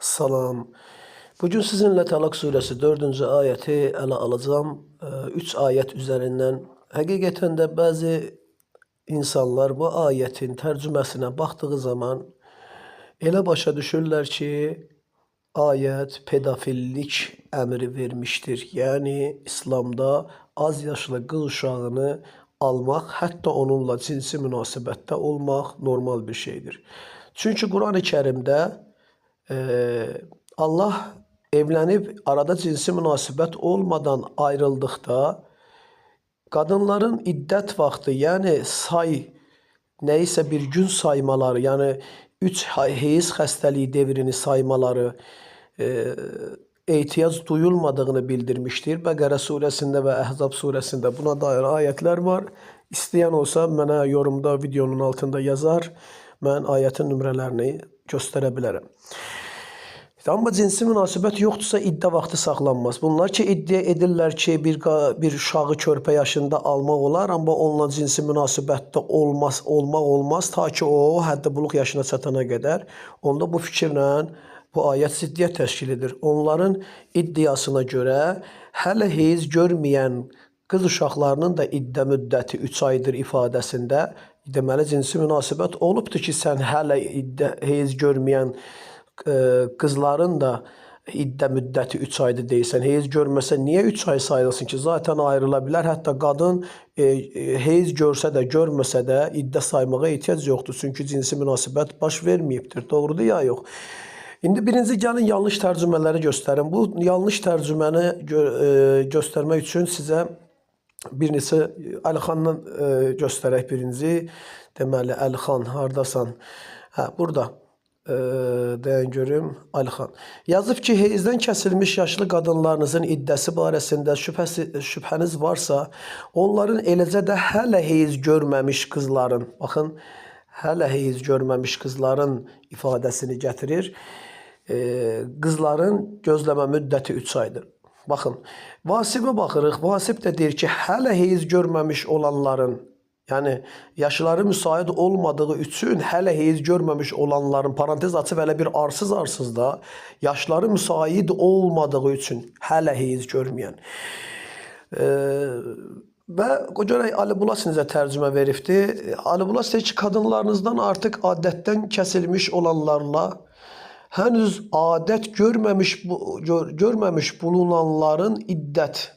Salam. Bugün sizinle Talak suresi 4. ayeti ele alacağım. 3 ayet üzerinden. Hakikaten de bazı insanlar bu ayetin tercümesine baktığı zaman elə başa düşürlər ki, ayet pedofillik emri vermiştir. Yani İslamda az yaşlı kız uşağını almak, hatta onunla cinsi münasebette olmak normal bir şeydir. Çünkü Kur'an-ı Kerim'de Allah evlenip arada cinsi münasebet olmadan ayrıldıkta kadınların iddet vakti yani neyse bir gün saymaları yani 3 heyiz xəstəliyi devrini saymaları ihtiyac duyulmadığını bildirmiştir. Bəqərə suresinde ve Əhzab suresinde buna dair ayetler var. İsteyen olsa mənə yorumda videonun altında yazar. Mən ayetin nömrələrini göstərə bilərəm. Amma cinsi münasibət yoxdursa iddia vaxtı saxlanmaz. Bunlar ki iddia edirlər ki bir uşağı körpə yaşında almaq olar, amma onunla cinsi münasibətdə olmaq olmaz ta ki o həddi buluq yaşına çatana qədər. Onda bu fikirlə bu ayət ziddiyyət təşkil edir. Onların iddiasına görə hələ heyiz görməyən qız uşaqlarının da iddia müddəti 3 aydır ifadəsində deməli cinsi münasibət olubdur ki, sən hələ heyiz görməyən kızların da iddia müddəti 3 aydır deyirsən. Heyiz görməsə niyə 3 ay sayılsın ki? Zaten ayrıla bilər. Hətta qadın heyiz görsə də, görməsə də iddia saymağa ehtiyac yoxdur. Çünki cinsi münasibət baş verməyibdir. Doğrudur ya yox? İndi birinci gəlin yanlış tərcümələri göstərin. Bu yanlış tərcüməni göstərmək üçün sizə bir neçə Əlixandan göstərək birinci. Deməli, Əlixan, hardasan? Hə, burada. Dayan görüm, Əlixan. Yazıb ki, heyizdən kəsilmiş yaşlı qadınlarınızın iddəsi barəsində şübhəniz varsa, onların eləcə də hələ heyiz görməmiş qızların, baxın, hələ heyiz görməmiş qızların ifadəsini gətirir. Qızların gözləmə müddəti 3 aydır. Baxın, Vasibə baxırıq. Vasib də deyir ki, hələ heyiz görməmiş olanların, yani yaşları müsait olmadığı üçün hələ heyiz görməmiş olanların, parantez açıb hələ bir arsız da yaşları müsait olmadığı üçün hələ heyiz görməyən. Və görək Ali Bulas necə tərcümə veribdir. Ali Bulas deyir ki, kadınlarınızdan artıq adətdən kəsilmiş olanlarla henüz adət görməmiş bulunanların iddət,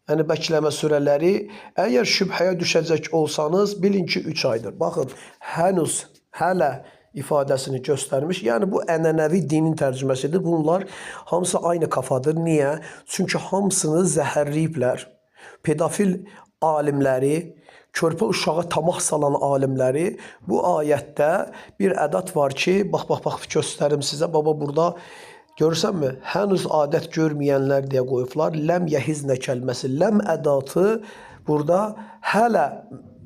yəni bəkləmə sürələri, əgər şübhəyə düşəcək olsanız, bilin ki 3 aydır. Baxın, henüz, hələ ifadəsini göstərmiş. Yəni bu ənənəvi dinin tərcüməsidir. Bunlar hamısı aynı kafadır. Niyə? Çünki hamısını zəhərləyiblər. Pedofil alimləri, körpə uşağa tamah salan alimləri bu ayətdə bir ədat var ki, bax göstərim sizə. Baba burada görürsənmi? Henüz adət görməyənlər deyə qoyublar. Ləm yəhiznə kəlməsi. Ləm ədatı burada hələ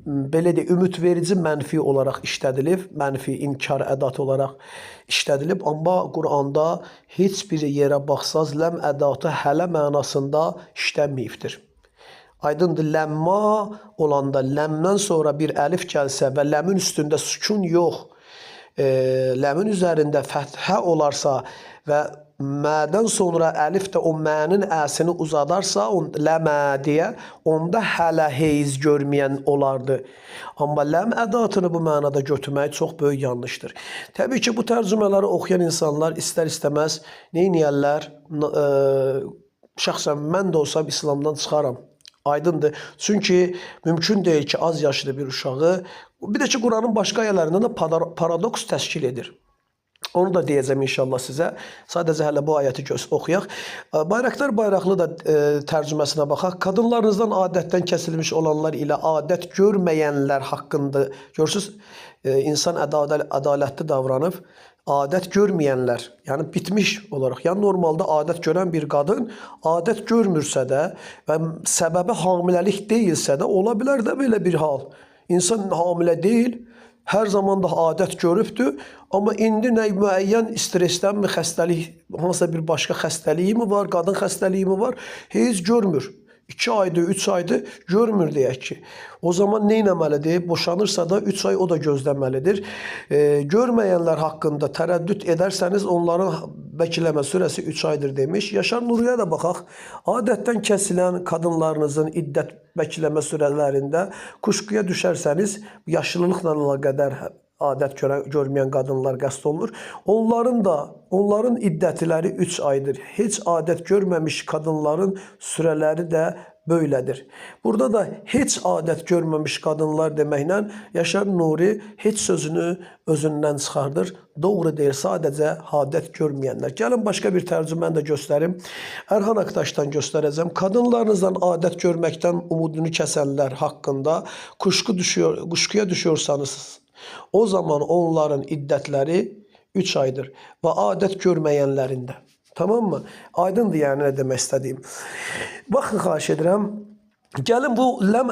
belə də ümid verici mənfi olaraq işlədilib. Mənfi inkar ədatı olaraq işlədilib. Amma Quranda heç bir yerə baxsaz ləm ədatı hələ mənasında işlənməyibdir. Aydındır, ləmma olanda ləmdən sonra bir əlif gəlsə və ləmin üstündə sükun yox, ləmin üzərində fəthə olarsa və mədən sonra əlif də o mənin əsini uzadarsa, ləmə deyə, onda hələ heyiz görməyən olardı. Amma ləm ədatını bu mənada götürmək çox böyük yanlışdır. Təbii ki, bu tərcümələri oxuyan insanlar istər-istəməz neyniyərlər? Şəxsən mən də olsam İslamdan çıxaram. Aydındır. Çünki mümkün deyil ki, az yaşlı bir uşağı, bir də ki, Quranın başqa ayələrində də paradoks təşkil edir. Onu da deyəcəm inşallah sizə. Sadəcə hələ bu ayəti oxuyaq. Bayraqlar bayraqlı da tərcüməsinə baxaq. Kadınlarınızdan adətdən kəsilmiş olanlar ilə adət görməyənlər haqqında. Görürsünüz, insan ədalətli davranıb. Adət görməyənlər, yəni bitmiş olaraq, yəni normalda adət görən bir qadın adət görmürsə də və səbəbi hamiləlik deyilsə də ola bilər də belə bir hal. İnsan hamilə deyil, hər zaman da adət görübdür, amma indi nə müəyyən stressdən mi xəstəlik, hansısa bir başqa xəstəliyi mi var, qadın xəstəliyi mi var, heç görmür. 2 aydır, 3 aydır görmür deyək ki. O zaman nə etməlidir? Boşanırsa da 3 ay o da gözləməlidir. Görməyənlər haqqında tərəddüd edərsəniz onların Bəkiləmə sürəsi 3 aydır demiş. Yaşar Nuriyə də baxaq. Adətdən kəsilən qadınlarınızın iddət bəkiləmə sürələrində kuşkuya düşərsəniz, yaşlılıqla əlaqədar adət görməyən qadınlar qəsd olunur. Onların iddətləri 3 aydır. Heç adət görməmiş qadınların sürələri də böylədir. Burada da heç adət görməmiş qadınlar deməklə Yaşar Nuri heç sözünü özündən çıxardır. Doğru deyil, sadəcə adət görməyənlər. Gəlin başqa bir tərcüməni də göstərim. Ərhan Aktaşdan göstərəcəm. Qadınlarınızdan adət görməkdən umudunu kəsənlər haqqında kuşkuya düşüyorsanız, o zaman onların iddətləri 3 aydır və adət görməyənlərində. Tamam mı? Aydındır yəni nə demək istədiyim. Baxın, xahiş edirəm. Gəlin bu ləm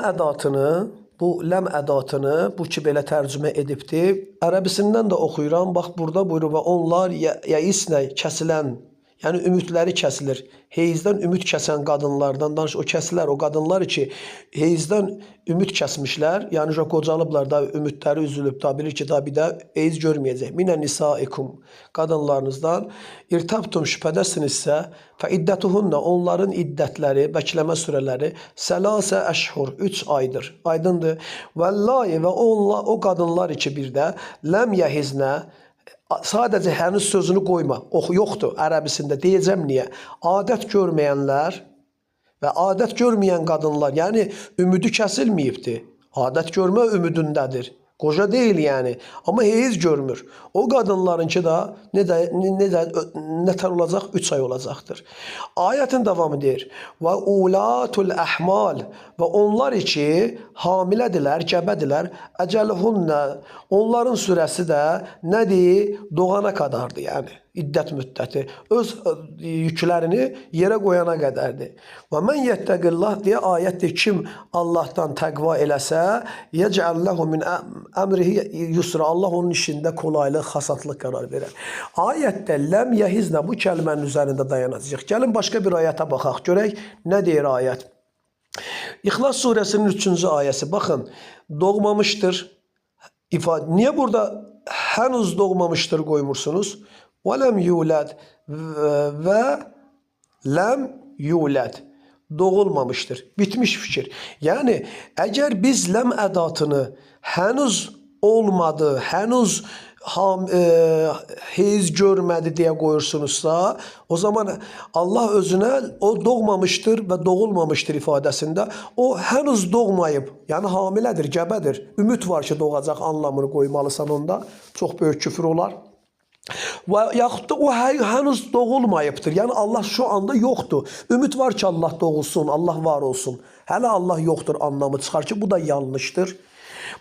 ədatını, bu ki belə tərcümə edibdir. Ərəbisindən də oxuyuram. Bax, burada buyurur və onlar yəisnə kəsilən, yəni ümidləri kəsilir. Heyizdən ümid kəsən qadınlardan danış. O kəsilər, o qadınlar ki, heyizdən ümid kəsmişlər. Yəni qocalıblar da, ümidləri üzülüb da, bilir ki, da bir də heyiz görməyəcək. Minə nisaikum, qadınlarınızdan irtabtum şübhədəsinizsə, fə iddətuhunna, onların iddətləri, bəkləmə sürələri səlasə əşhur, 3 aydır. Aydındır. Vəllahi və o qadınlar ki, bir də ləm yəhiznə, sadəcə henüz sözünü qoyma. Yoxdur ərəbisində. Deyəcəm niyə? Adət görməyənlər və adət görməyən qadınlar, yəni ümidi kəsilməyibdir. Adət görmə ümidindədir. Qoca deyil yəni. Amma heyiz görmür. O qadınlarınki da nətər olacaq? 3 ay olacaqdır. Ayətin davamı deyir. Və ulatul əhmal, və onlar ki hamilədirlər, gəbədilər. Əcəlhunnə, onların sürəsi də nədir? Doğana qadardır yəni. İddət müddəti öz yüklərini yerə qoyana qədərdir. Və mən yettəqillah deyə ayətdir, kim Allahdan təqva eləsə, yec'allahu min əmrihi yusra, Allah onun işində qolaylıq, xasatlıq qərar verər. Ayətdə ləm yəhiznə bu kəlmənin üzərində dayanacaq. Gəlin başqa bir ayətə baxaq, görək nə deyir ayət. İxlas surəsinin 3-cü ayəsi. Baxın, doğmamışdır ifadə. Niyə burada henüz doğmamışdır qoymursunuz? Və ləm yulad və ləm yulad, doğulmamışdır. Bitmiş fikir. Yəni, əgər biz ləm ədatını henüz olmadı, henüz heyiz görmədi deyə qoyursunuzsa, o zaman Allah özünə o doğmamışdır və doğulmamışdır ifadəsində o henüz doğmayıb, yəni hamilədir, gəbədir, ümid var ki doğacaq anlamını qoymalısan onda, çox böyük küfür olar. Və yaxud da o henüz doğulmayıbdır. Yəni Allah şu anda yoxdur. Ümid var ki Allah doğulsun, Allah var olsun. Hələ Allah yoxdur anlamı çıxar ki, bu da yanlışdır.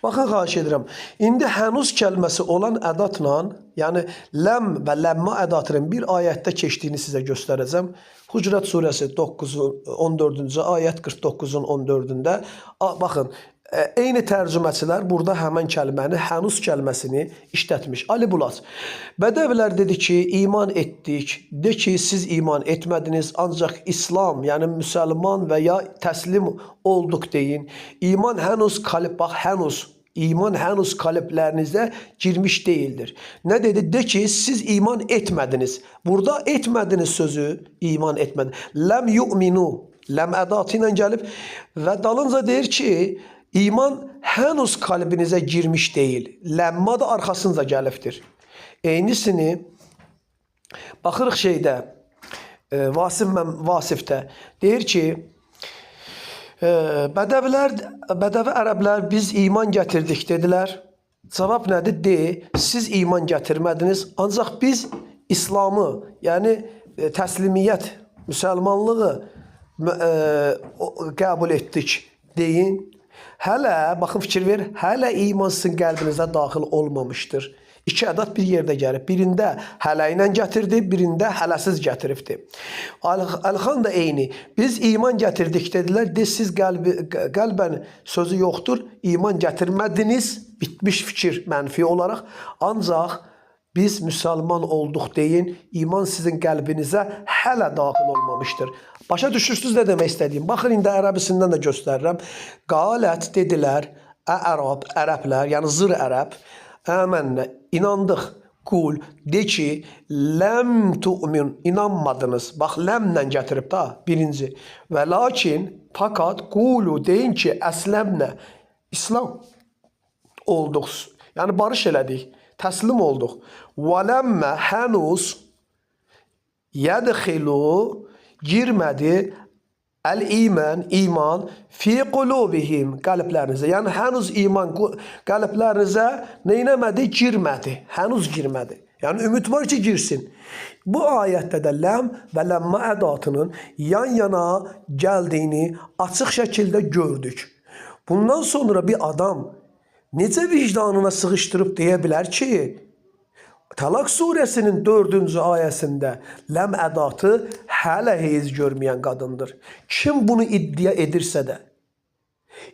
Baxın, xahiş edirəm. İndi henüz kəlməsi olan ədatla, yəni ləm və ləmmə ədatının bir ayətdə keçdiyini sizə göstərəcəm. Hucurat surəsi 14-cü ayət 49-un 14-də. Baxın, eyni tərcüməçilər burada həmən kəlməni, henüz kəlməsini işlətmiş. Ali Bulat, Bədəvilər dedi ki, iman etdik. De ki, siz iman etmədiniz, ancaq İslam, yəni müsəlman və ya təslim olduq deyin. İman henüz qalib, bax, henüz. İman henüz qaliblərinizdə girmiş deyildir. Nə dedi? De ki, siz iman etmədiniz. Burada etmədiniz sözü, iman etmədiniz. Ləm yu'minu, ləm ədatı ilə gəlib və dalınca deyir ki, İman henüz kalbinize girmiş değil. Ləmma da arxasınca gəlibdir. Eynisini baxırıq şeydə, Vasifdə deyir ki, Bədəvi ərəblər biz iman gətirdik dedilər. Cavab nədir? De, siz iman gətirmədiniz, ancaq biz İslamı, yəni təslimiyyət, müsəlmanlığı qəbul etdik deyin. Hələ, baxın fikir ver, hələ iman sizin qəlbinizə daxil olmamışdır. İki ədat bir yerdə gəlib. Birində hələ ilə gətirdi, birində hələsiz gətiribdi. Əlxan da eyni. Biz iman gətirdik dedilər. De, siz qəlbən sözü yoxdur. İman gətirmədiniz. Bitmiş fikir mənfi olaraq. Ancaq biz müsəlman olduq deyin. İman sizin qəlbinizə hələ daxil olmamışdır. Başa düşürsünüz nə demək istədiyim? Baxın, indi ərəbisindən də göstərirəm. Qalət dedilər, ərəblər, yəni zır ərəb, əmənnə, inandıq. Kul, de ki, ləm tu'min, inanmadınız. Bax, ləmlə gətirib da, birinci. Və lakin, fakat, kulu, deyin ki, əsləmnə, İslam olduq. Yəni, barış elədik, təslim olduq. Və ləmmə hənuz, yədxilu, girmədi, əl-iman, iman, fi qulubihim, qəlblərinizə. Yəni, hənuz iman qəlblərinizə neynəmədi? Girmədi. Hənuz girmədi. Yəni, ümid var ki, girsin. Bu ayətdə də ləm və ləmmə ədatının yan-yana gəldiyini açıq şəkildə gördük. Bundan sonra bir adam necə vicdanına sığışdırıb deyə bilər ki, Talaq suresinin 4-cü ayəsində ləm ədatı hələ heyz görməyən qadındır. Kim bunu iddia edirsə də,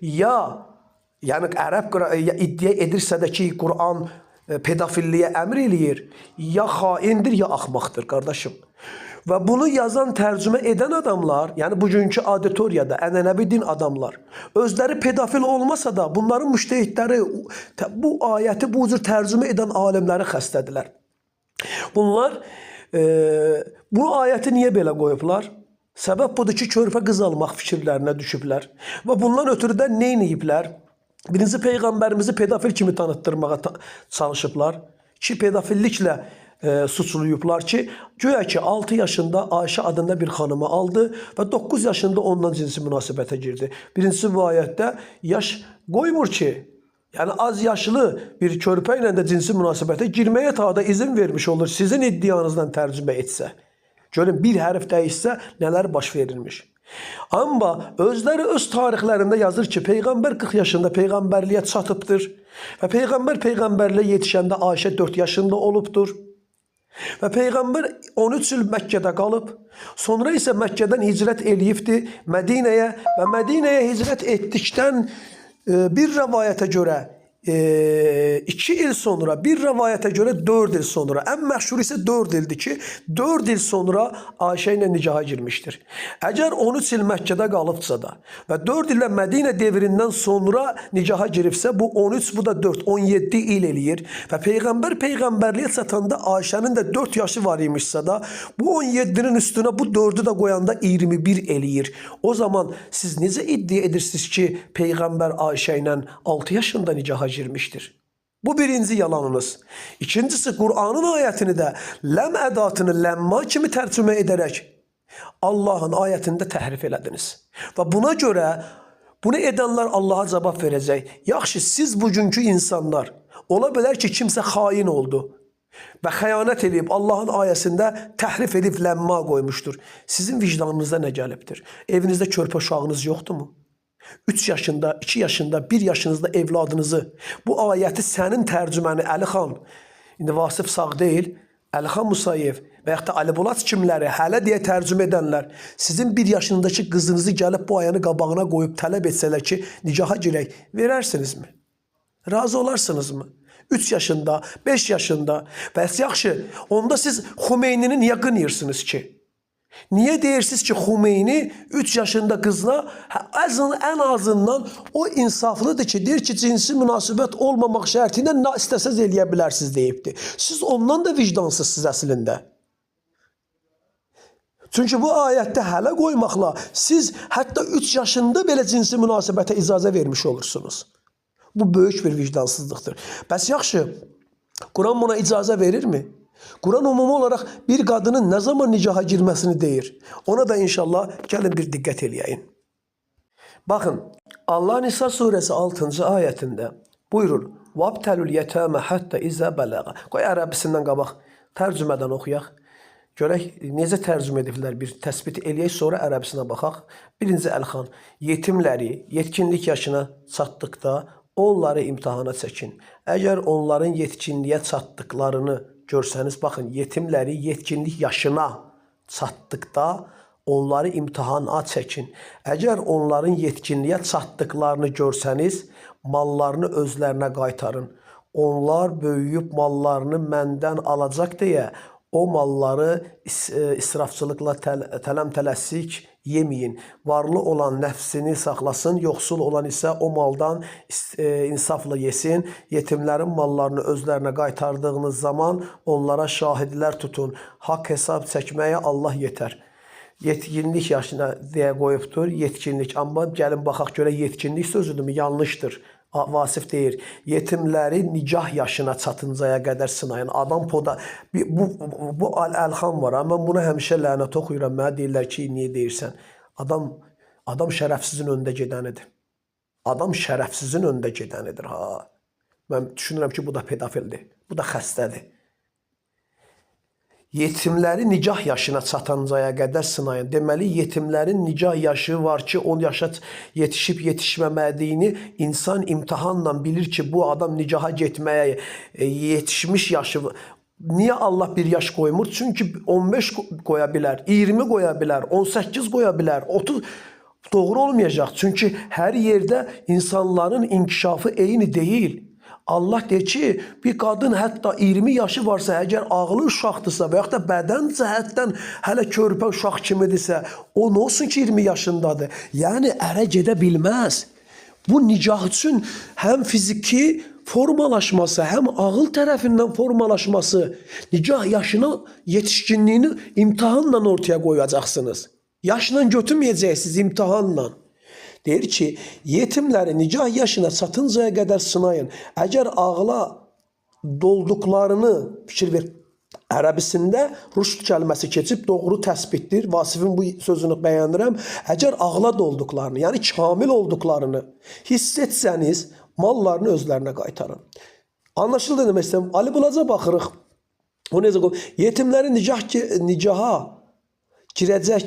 yəni ərəb iddia edirsə də ki, Quran pedofilliyə əmr eləyir, ya xaindir, ya axmaqdır, qardaşım. Və bunu yazan, tərcümə edən adamlar, yəni bugünkü auditoriyada ənənəvi din adamlar, özləri pedofil olmasa da bunların müştəhidləri bu ayəti bu cür tərcümə edən alimləri xəstədirlər. Bunlar bu ayəti niyə belə qoyublar? Səbəb budur ki, körpə qız almaq fikirlərinə düşüblər. Və bundan ötürü də nə ediblər? Birinci Peyğəmbərimizi pedofil kimi tanıtdırmağa çalışıblar ki, pedofilliklə suçluyublar ki, güya ki 6 yaşında Ayşə adında bir xanımı aldı və 9 yaşında ondan cinsi münasibətə girdi. Birincisi bu ayətdə yaş qoymur ki, yəni az yaşlı bir körpə ilə də cinsi münasibətə girməyə ta da izin vermiş olur sizin iddianızdan tərcümə etsə. Görün, bir hərf dəyişsə nələr baş verilmiş. Amma özləri öz tarixlərində yazır ki, Peyğəmbər 40 yaşında Peyğəmbərliyə çatıbdır və Peyğəmbər Peyğəmbərliyə yetişəndə Ayşə 4 yaşında olubdur. Və Peyğəmbər 13 il Məkkədə qalıb, sonra isə Məkkədən hicrət eləyibdir Mədinəyə və Mədinəyə hicrət etdikdən bir rəvayətə görə 2 il sonra, bir rəvayətə görə 4 il sonra, ən məşhur isə 4 ildir ki, 4 il sonra Ayşə ilə nicaha girmişdir. Əgər 13 il Məkkədə qalıbsa da və 4 illə Mədinə devrindən sonra nicaha giribsə, bu 13, bu da 4, 17 il eləyir. Və Peyğəmbər Peyğəmbərliyə çatanda Ayşənin də 4 yaşı var imişsə da, bu 17-nin üstünə bu 4-ü də qoyanda 21 eləyir. O zaman siz necə iddia edirsiniz ki, Peyğəmbər Ayşə ilə 6 yaşında nicaha girmişdir? Bu birinci yalanınız. İkincisi, Qur'anın ayətini də ləm ədatını ləmma kimi tərcümə edərək Allahın ayətində təhrif elədiniz. Və buna görə bunu edənlər Allaha cavab verəcək. Yaxşı, siz bugünkü insanlar, ola bilər ki, kimsə xain oldu və xəyanət edib Allahın ayəsində təhrif edib ləmma qoymuşdur. Sizin vicdanınızda nə gəlibdir? Evinizdə körpə uşağınız yoxdurmu? 3 yaşında, 2 yaşında, 1 yaşınızda evladınızı, bu ayəti sənin tərcüməni Əlixan, indi Vasif sağ deyil, Əlixan Musayev və yaxud da Ali Bulat kimləri hələ deyə tərcümə edənlər, sizin 1 yaşındakı qızınızı gəlib bu ayəni qabağına qoyub tələb etsələr ki, nicaha girək, verərsinizmi? Razı olarsınızmı? 3 yaşında, 5 yaşında, bəs yaxşı, onda siz Xumeynini niyə qınırsınız ki? Niyə deyirsiniz ki, Xumeyni 3 yaşında qızına ən azından o insaflıdır ki, deyir ki, cinsi münasibət olmamaq şərti ilə nə istəsəz eləyə bilərsiniz deyibdir. Siz ondan da vicdansızsınız əslində. Çünki bu ayətdə hələ qoymaqla siz hətta 3 yaşında belə cinsi münasibətə icazə vermiş olursunuz. Bu böyük bir vicdansızlıqdır. Bəs yaxşı, Quran buna icazə verirmi? Quran ümumi olaraq bir qadının nə zaman nicaha girməsini deyir. Ona da inşallah gəlin bir diqqət eləyəyin. Baxın, Allah Nisa surəsi 6-cı ayətində buyurur: "Vabtalul yetama hatta iza balaga." Qoy ərəbisindən qabaq tərcümədən oxuyaq. Görək necə tərcümə ediblər, bir təsbit eləyək, sonra ərəbisinə baxaq. Birinci Əlxan, yetimləri yetkinlik yaşına çatdıqda onları imtahana çəkin. Əgər onların yetkinliyə çatdıqlarını görsəniz, baxın, yetimləri yetkinlik yaşına çatdıqda onları imtihana çəkin. Əgər onların yetkinliyə çatdıqlarını görsəniz, mallarını özlərinə qaytarın. Onlar böyüyüb mallarını məndən alacaq deyə o malları israfçılıqla tələm-tələsik yeməyin. Varlı olan nəfsini saxlasın, yoxsul olan isə o maldan insafla yesin. Yetimlərin mallarını özlərinə qaytardığınız zaman onlara şahidlər tutun. Haqq hesab çəkməyə Allah yetər. Yetkinlik yaşına deyə qoyubdur, yetkinlik. Amma gəlin baxaq görə yetkinlik sözüdürmü? Yanlışdır. Vasif deyir, yetimləri nicah yaşına çatıncaya qədər sınayın. Adam poda, bu əlxam var. Mən buna həmişə lənət oxuyuram. Mənə deyirlər ki, niyə deyirsən? Adam şərəfsizin öndə gedənidir. Adam şərəfsizin öndə gedənidir. Mən düşünürəm ki, bu da pedofildir. Bu da xəstədir. Yetimləri nicah yaşına çatancaya qədər sınayın. Deməli, yetimlərin nicah yaşı var ki, 10 yaşa yetişib yetişməmədiyini insan imtihanla bilir ki, bu adam nicaha getməyə yetişmiş yaşı. Niyə Allah bir yaş qoymur? Çünki 15 qoya bilər, 20 qoya bilər, 18 qoya bilər, 30 doğru olmayacaq. Çünki hər yerdə insanların inkişafı eyni deyil. Allah deyir ki, bir qadın hətta 20 yaşı varsa, əgər ağlı uşaqdırsa və yaxud da bədən cəhətdən hələ körpə uşaq kimidirsə, o nə olsun ki 20 yaşındadır? Yəni ərə gedə bilməz. Bu nicah üçün həm fiziki formalaşması, həm ağıl tərəfindən formalaşması, nicah yaşına yetişkinliyini imtihanla ortaya qoyacaqsınız. Yaşla götürməyəcəksiniz, imtihanla. Deyir ki, yetimləri nicah yaşına çatıncaya qədər sınayın. Əgər ağla dolduqlarını, fikir ver, ərəbisində rüşd kəlməsi keçib, doğru təsbitdir. Vasifin bu sözünü bəyənirəm. Əgər ağla dolduqlarını, yəni kamil olduqlarını hiss etsəniz, mallarını özlərinə qaytarın. Anlaşıldı demək istəyirəm. Ali Bulaca baxırıq. O necə qoyub? Yetimləri nicaha girəcək,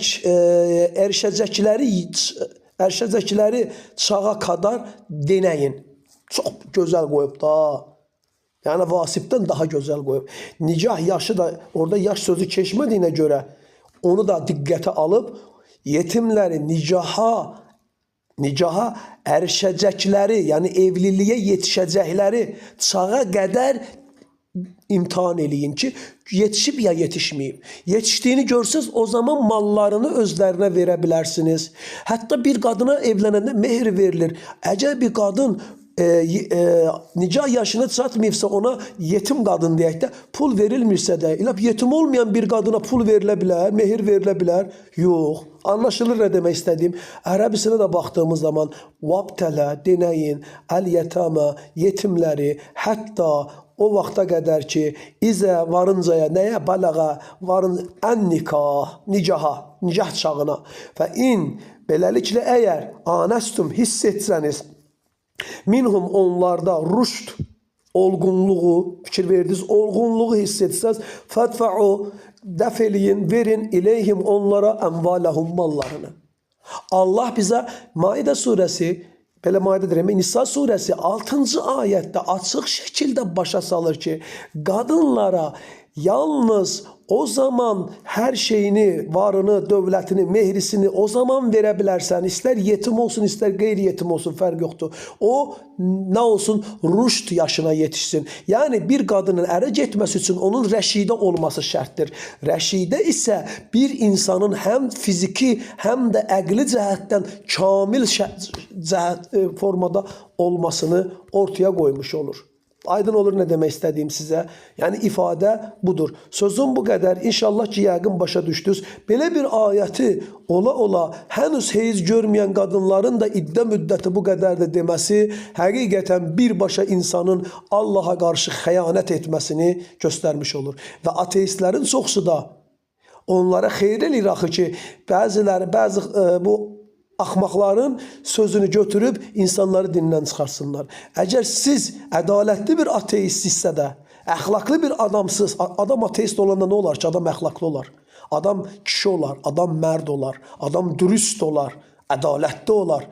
erişəcəkləri çağa kadar deneyin. Çox gözəl qoyub da. Yəni Vasifdən daha gözəl qoyub. Nicah yaşı da orada yaş sözü keçmədiyinə görə onu da diqqətə alıb yetimləri nicaha erişəcəkləri, yəni evliliyə yetişəcəkləri çağa qədər imtihan eləyin ki, yetişib ya yetişməyib. Yetişdiyini görsəz, o zaman mallarını özlərinə verə bilərsiniz. Hətta bir qadına evlənəndə mehr verilir. Əgər bir qadın nicah yaşına çatmayıbsa, ona yetim qadın deyək də, pul verilmirsə də, elə yetim olmayan bir qadına pul verilə bilər, mehr verilə bilər. Yox. Anlaşılır nə demək istədiyim. Ərəbisinə də baxdığımız zaman vabtələ, deneyin, əl-yətəmə, yetimləri, hətta o vaxta qədər ki, izə varıncaya, nəyə balağa, nicah çağına. Və beləliklə əgər anəstum hiss etsəniz, minhum onlarda rüşd, olgunluğu, fikir verdiniz, olgunluğu hiss etsəniz, fədfə'u, dəf eləyin, verin iləyhim onlara əmvaləhum mallarını. Allah bizə Maidə surəsi, belə Maidə deyirəm, Nisa surəsi 6-cı ayətdə açıq şəkildə başa salır ki, qadınlara yalnız o zaman hər şeyini, varını, dövlətini, mehrisini o zaman verə bilərsən. İstər yetim olsun, istər qeyri-yetim olsun, fərq yoxdur. O, nə olsun? Rüşd yaşına yetişsin. Yəni, bir qadının ərə getməsi üçün onun rəşidə olması şərtdir. Rəşidə isə bir insanın həm fiziki, həm də əqli cəhətdən kamil formada olmasını ortaya qoymuş olur. Aydın olur nə demək istədiyim sizə. Yəni ifadə budur. Sözüm bu qədər. İnşallah ki, yəqin başa düşdünüz. Belə bir ayəti ola hənuz heyiz görməyən qadınların da iddə müddəti bu qədərdir deməsi həqiqətən birbaşa insanın Allaha qarşı xəyanət etməsini göstərmiş olur. Və ateistlərin çoxsu da onlara xeyir eləyir axı ki, bəzi bu axmaqların sözünü götürüb insanları dindən çıxarsınlar. Əgər siz ədalətli bir ateistsinizsə də, əxlaqlı bir adamsınız, adam ateist olanda nə olar ki, adam əxlaqlı olar, adam kişi olar, adam mərd olar, adam dürüst olar, ədalətli olar.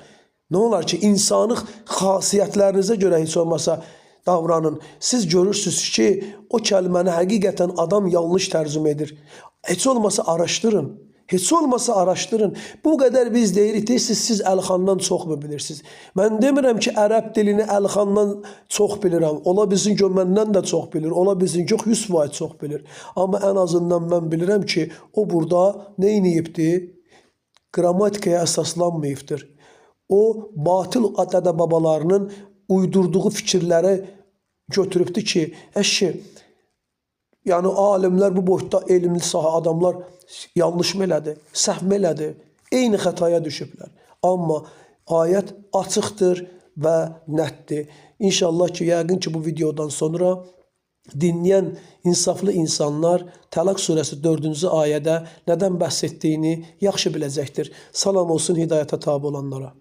Nə olar ki, insanlıq xasiyyətlərinizə görə heç olmasa davranın. Siz görürsünüz ki, o kəlməni həqiqətən adam yanlış tərcümə edir. Heç olmasa araşdırın. Heç olmasa araşdırın. Bu qədər biz deyirik, siz Əlxandan çox mu bilirsiniz? Mən demirəm ki, ərəb dilini Əlxandan çox bilirəm. Ola bilsin ki, məndən də çox bilir. Ola bilsin ki, 100% çox bilir. Amma ən azından mən bilirəm ki, o burada nə iniyibdir? qrammatikaya əsaslanmayıbdır. O, batıl dədə-babalarının uydurduğu fikirləri götürübdür ki, əşi, yəni alimlər bu boyutda elmli saha adamlar yanlış mı elədi, səhv mi elədi, eyni xətaya düşüblər. Amma ayət açıqdır və nətdir. İnşallah ki, yəqin ki, bu videodan sonra dinləyən insaflı insanlar Tələq surəsi 4-cü ayədə nədən bəhs etdiyini yaxşı biləcəkdir. Salam olsun hidayətə tabi olanlara.